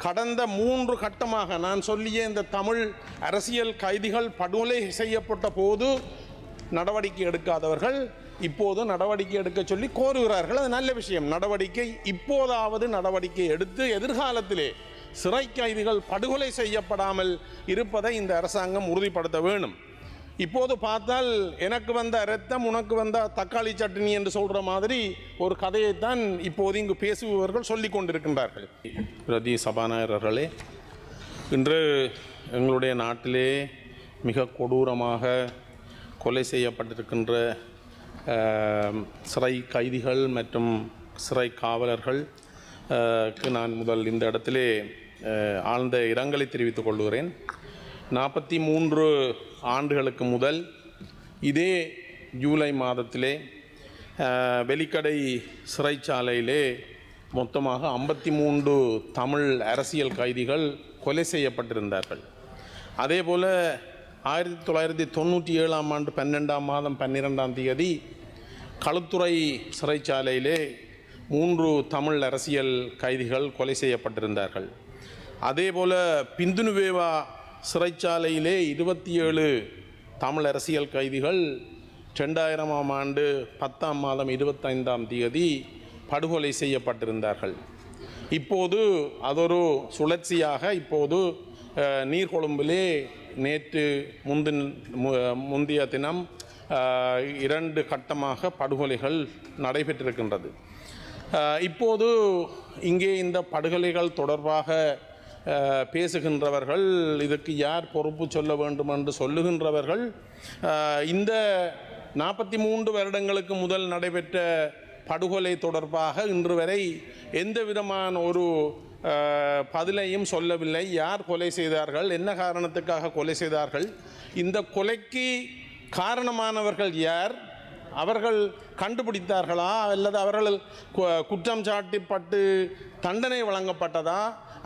கடந்த 3 கட்டமாக நான் சொல்லிய இந்த தமிழ் அரசியல் கைதிகள் படுகொலை செய்யப்பட்ட போது நடவடிக்கை எடுக்காதவர்கள் இப்போது நடவடிக்கை எடுக்க சொல்லி கோருகிறார்கள். அது நல்ல விஷயம். நடவடிக்கை இப்போதாவது நடவடிக்கை எடுத்து எதிர்காலத்திலே சிறை கைதிகள் படுகொலை செய்யப்படாமல் இருப்பதை இந்த அரசாங்கம் உறுதிப்படுத்த வேணும். இப்போது பார்த்தால் எனக்கு வந்த இரத்தம் உனக்கு வந்த தக்காளி சட்னி என்று சொல்கிற மாதிரி ஒரு கதையைத்தான் இப்போது இங்கு பேசுபவர்கள் சொல்லிக் கொண்டிருக்கின்றார்கள். பிரதி சபாநாயகர்களே, இன்று எங்களுடைய நாட்டிலே மிக கொடூரமாக கொலை செய்யப்பட்டிருக்கின்ற சிறை கைதிகள் மற்றும் சிறை காவலர்களுக்கு நான் முதல் இந்த இடத்திலே ஆழ்ந்த இரங்கலை தெரிவித்துக் கொள்கிறேன். 43 ஆண்டுகளுக்கு முதல் இதே ஜூலை மாதத்திலே வெலிக்கடை சிறைச்சாலையிலே மொத்தமாக 53 தமிழ் அரசியல் கைதிகள் கொலை செய்யப்பட்டிருந்தார்கள். அதேபோல் 1997ஆம் ஆண்டு 12ஆம் மாதம் 12ஆம் தேதி களுத்துறை சிறைச்சாலையிலே 3 தமிழ் அரசியல் கைதிகள் கொலை செய்யப்பட்டிருந்தார்கள். அதேபோல் பிந்துனுவேவா சிறைச்சாலையிலே 27 தமிழ் அரசியல் கைதிகள் 2000ஆம் ஆண்டு 10ஆம் மாதம் 25ஆம் தேதி படுகொலை செய்யப்பட்டிருந்தார்கள். இப்போது அதொரு சுழற்சியாக இப்போது நீர்கொழும்பிலே நேற்று முந்தைய தினம் 2 கட்டமாக படுகொலைகள் நடைபெற்றிருக்கின்றது. இப்போது இங்கே இந்த படுகொலைகள் தொடர்பாக பேசுகின்றவர்கள், இதுக்கு யார் பொறுப்பு சொல்ல வேண்டும் என்று சொல்லுகின்றவர்கள், இந்த 43 வருடங்களுக்கு முதல் நடைபெற்ற படுகொலை தொடர்பாக இன்று வரை எந்த விதமான ஒரு பதிலையும் சொல்லவில்லை. யார் கொலை செய்தார்கள், என்ன காரணத்துக்காக கொலை செய்தார்கள், இந்த கொலைக்கு காரணமானவர்கள் யார், அவர்கள் கண்டுபிடித்தார்களா அல்லது அவர்கள் குற்றம் சாட்டிப்பட்டு தண்டனை வழங்கப்பட்டதா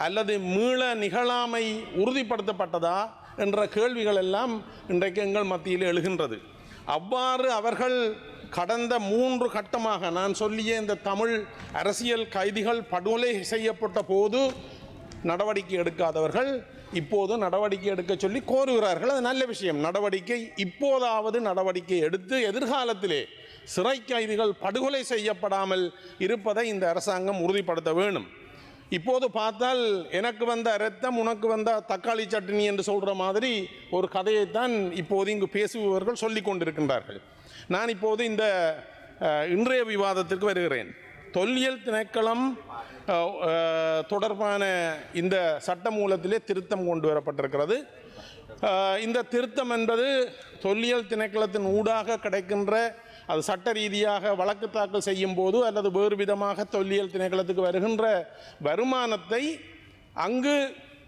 அல்லது மீள நிகழாமை உறுதிப்படுத்தப்பட்டதா என்ற கேள்விகள் எல்லாம் இன்றைக்கு எங்கள் மத்தியில் எழுகின்றது. அவ்வாறு அவர்கள் கடந்த 3 கட்டமாக நான் சொல்லிய இந்த தமிழ் அரசியல் கைதிகள் படுகொலை செய்யப்பட்ட போது நடவடிக்கை எடுக்காதவர்கள் இப்போது நடவடிக்கை எடுக்க சொல்லி கோருகிறார்கள். அது நல்ல விஷயம். நடவடிக்கை இப்போதாவது நடவடிக்கை எடுத்து எதிர்காலத்திலே சிறை கைதிகள் படுகொலை செய்யப்படாமல் இருப்பதை இந்த அரசாங்கம் உறுதிப்படுத்த வேணும். இப்போது பார்த்தால் எனக்கு வந்த இரத்தம் உனக்கு வந்த தக்காளி சட்னி என்று சொல்கிற மாதிரி ஒரு கதையைத்தான் இப்போது இங்கு பேசுபவர்கள் சொல்லிக் கொண்டிருக்கின்றார்கள். நான் இப்போது இந்த இன்றைய விவாதத்திற்கு வருகிறேன். தொல்லியல் திணைக்களம் தொடர்பான இந்த சட்டமூலத்திலே திருத்தம் கொண்டு வரப்பட்டிருக்கிறது. இந்த திருத்தம் என்பது தொல்லியல் திணைக்களத்தின் ஊடாக கிடைக்கின்ற, அது சட்ட ரீதியாக வழக்கு தாக்கல் செய்யும் போது அல்லது வேறு விதமாக தொல்லியல் திணைக்களத்துக்கு வருகின்ற வருமானத்தை, அங்கு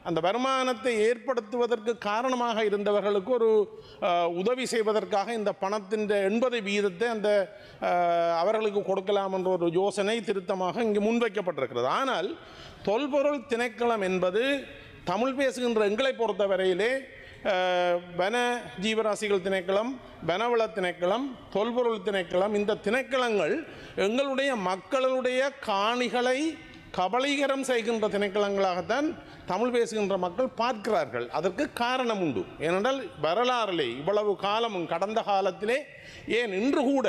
அந்த வருமானத்தை ஏற்படுத்துவதற்கு காரணமாக இருந்தவர்களுக்கு ஒரு உதவி செய்வதற்காக இந்த பணத்தின் 80% அந்த அவர்களுக்கு கொடுக்கலாம் என்ற ஒரு யோசனை திருத்தமாக இங்கு முன்வைக்கப்பட்டிருக்கிறது. ஆனால் தொல்பொருள் திணைக்களம் என்பது தமிழ் பேசுகின்ற எங்களை பொறுத்தவரையிலே வன ஜீவராசிகள் திணைக்களம், வனவள திணைக்களம், தொல்பொருள் திணைக்களம், இந்த திணைக்களங்கள் எங்களுடைய மக்களுடைய காணிகளை கபலீகரம் செய்கின்ற திணைக்களங்களாகத்தான் தமிழ் பேசுகின்ற மக்கள் பார்க்கிறார்கள். அதற்கு காரணம் உண்டு. ஏனென்றால் வரலாறிலே இவ்வளவு காலமும் கடந்த காலத்திலே ஏன் இன்று கூட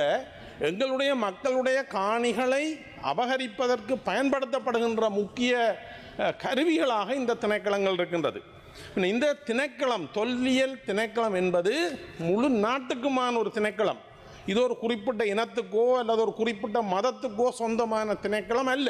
எங்களுடைய மக்களுடைய காணிகளை அபகரிப்பதற்கு பயன்படுத்தப்படுகின்ற முக்கிய கருவிகளாக இந்த திணைக்களங்கள் இருக்கின்றது. இந்த திணைக்களம், தொல்லியல் திணைக்களம் என்பது முழு நாட்டுக்குமான ஒரு திணைக்களம். இது ஒரு குறிப்பிட்ட இனத்துக்கோ அல்லது ஒரு குறிப்பிட்ட மதத்துக்கோ சொந்தமான திணைக்களம் அல்ல.